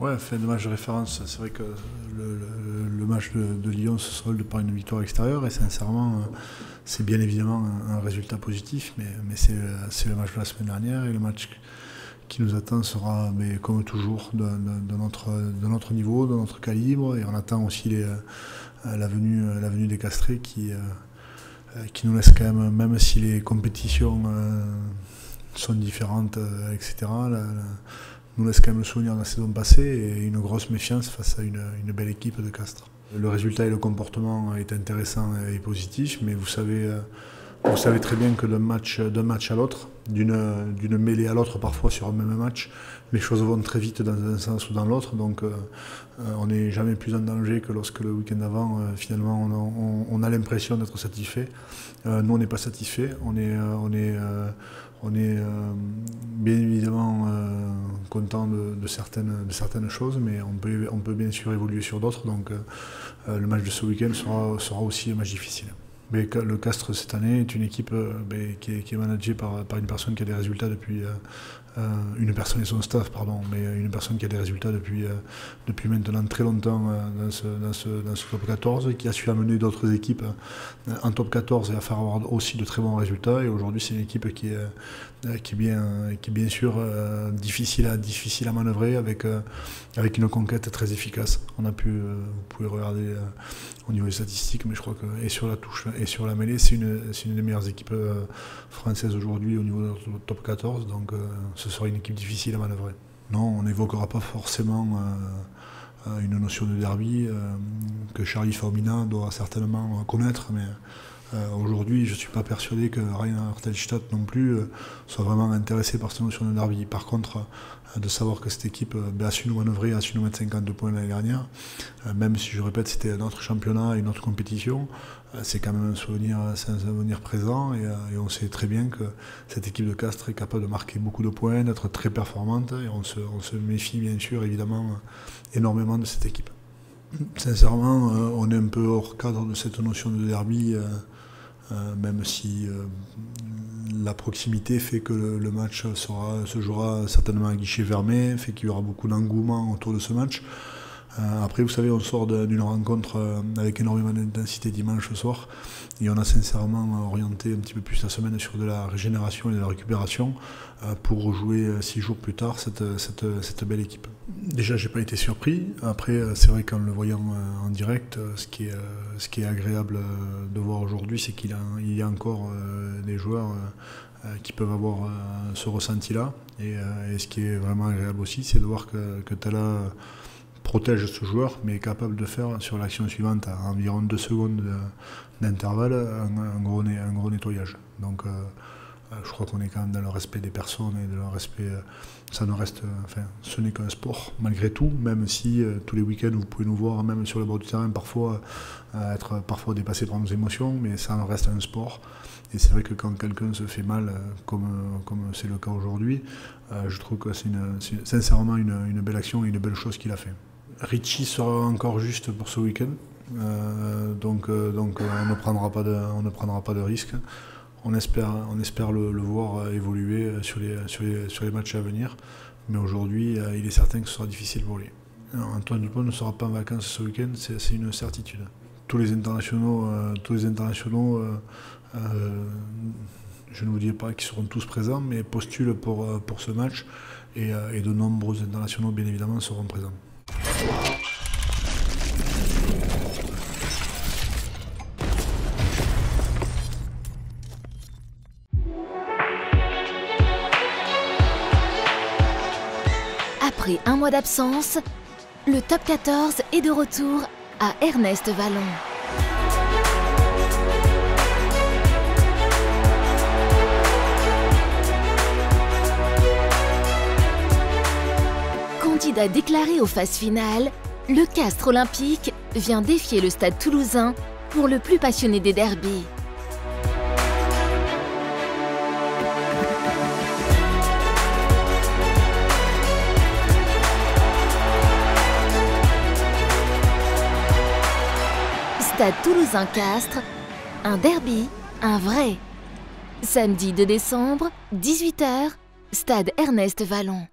Ouais, fait de match de référence, c'est vrai que le match de Lyon se solde par une victoire extérieure et sincèrement, c'est bien évidemment un résultat positif, mais c'est le match de la semaine dernière et le match qui nous attend sera, mais comme toujours, de notre niveau, de notre calibre, et on attend aussi la venue des Castrés qui nous laisse quand même si les compétitions sont différentes, etc., nous laisse quand même le souvenir de la saison passée et une grosse méfiance face à une belle équipe de Castres. Le résultat et le comportement est intéressant et positif, mais vous savez très bien que d'un match à l'autre, d'une mêlée à l'autre parfois sur un même match, les choses vont très vite dans un sens ou dans l'autre, donc on n'est jamais plus en danger que lorsque le week-end d'avant, finalement, on a l'impression d'être satisfait. Nous, on n'est pas satisfait, on est bien évidemment content de certaines choses, mais on peut bien sûr évoluer sur d'autres, donc le match de ce week-end sera aussi un match difficile. Mais le Castres cette année est une équipe qui est managée par une personne qui a des résultats depuis une personne et son staff, pardon, mais une personne qui a des résultats depuis maintenant très longtemps dans ce top 14, qui a su amener d'autres équipes en top 14 et à faire avoir aussi de très bons résultats. Et aujourd'hui, c'est une équipe qui est bien sûr difficile à manœuvrer avec une conquête très efficace. Vous pouvez regarder au niveau des statistiques, mais je crois que et sur la touche et sur la mêlée, c'est une des meilleures équipes françaises aujourd'hui au niveau de notre top 14, donc ce sera une équipe difficile à manœuvrer. Non, on n'évoquera pas forcément une notion de derby que Charlie Faumina doit certainement connaître, mais aujourd'hui, je ne suis pas persuadé que Rainer Hartelstadt non plus soit vraiment intéressé par cette notion de derby. Par contre, de savoir que cette équipe a su nous manœuvrer, a su nous mettre 52 points l'année dernière, même si je répète, c'était notre championnat et notre compétition, c'est quand même un souvenir présent et on sait très bien que cette équipe de Castres est capable de marquer beaucoup de points, d'être très performante et on se méfie bien sûr évidemment énormément de cette équipe. Sincèrement, on est un peu hors cadre de cette notion de derby. Même si la proximité fait que le match se jouera certainement à guichet fermé, fait qu'il y aura beaucoup d'engouement autour de ce match. Après, vous savez, on sort d'une rencontre avec énormément d'intensité dimanche soir et on a sincèrement orienté un petit peu plus la semaine sur de la régénération et de la récupération pour rejouer 6 jours plus tard cette belle équipe. Déjà, j'ai pas été surpris. Après, c'est vrai qu'en le voyant en direct, ce qui est agréable de voir aujourd'hui, c'est qu'il y a encore des joueurs qui peuvent avoir ce ressenti-là. Et ce qui est vraiment agréable aussi, c'est de voir que Talla protège ce joueur, mais est capable de faire sur l'action suivante, à environ 2 secondes d'intervalle, un gros nettoyage. Donc je crois qu'on est quand même dans le respect des personnes et de leur respect. Ça ne reste, ce n'est qu'un sport malgré tout, même si tous les week-ends vous pouvez nous voir, même sur le bord du terrain, parfois être dépassé par nos émotions, mais ça en reste un sport. Et c'est vrai que quand quelqu'un se fait mal, comme c'est le cas aujourd'hui, je trouve que c'est sincèrement une belle action et une belle chose qu'il a fait. Richie sera encore juste pour ce week-end, donc on ne prendra pas de risque. On espère le voir évoluer sur les matchs à venir, mais aujourd'hui, il est certain que ce sera difficile pour lui. Alors, Antoine Dupont ne sera pas en vacances ce week-end, c'est une certitude. Tous les internationaux, je ne vous dis pas qu'ils seront tous présents, mais postulent pour ce match, et de nombreux internationaux, bien évidemment, seront présents. Après un mois d'absence, le top 14 est de retour à Ernest Vallon. Candidat déclaré aux phases finales, le Castres Olympique vient défier le Stade Toulousain pour le plus passionné des derbys. Stade Toulousain-Castres, un derby, un vrai. Samedi 2 décembre, 18 h, Stade Ernest Vallon.